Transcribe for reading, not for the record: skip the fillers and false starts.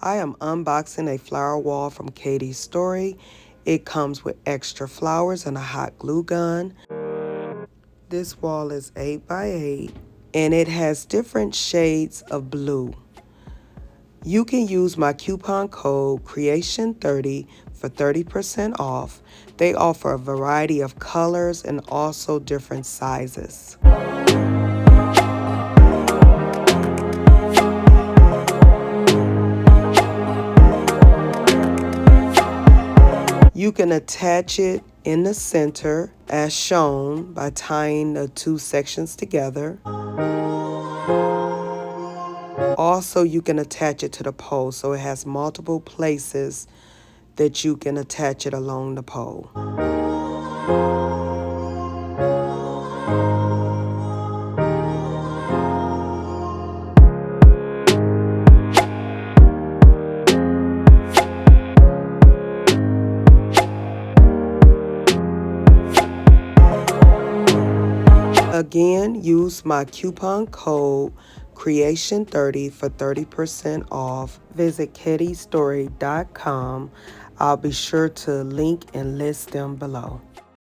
I am unboxing a flower wall from Katie's Story. It comes with extra flowers and a hot glue gun. This wall is 8 by 8 and it has different shades of blue. You can use my coupon code CREATION30 for 30% off. They offer a variety of colors and also different sizes. You can attach it in the center as shown by tying the two sections together. Also, you can attach it to the pole, so it has multiple places that you can attach it along the pole. Again, use my coupon code CREATION30 for 30% off. Visit KatieStory.com. I'll be sure to link and list them below.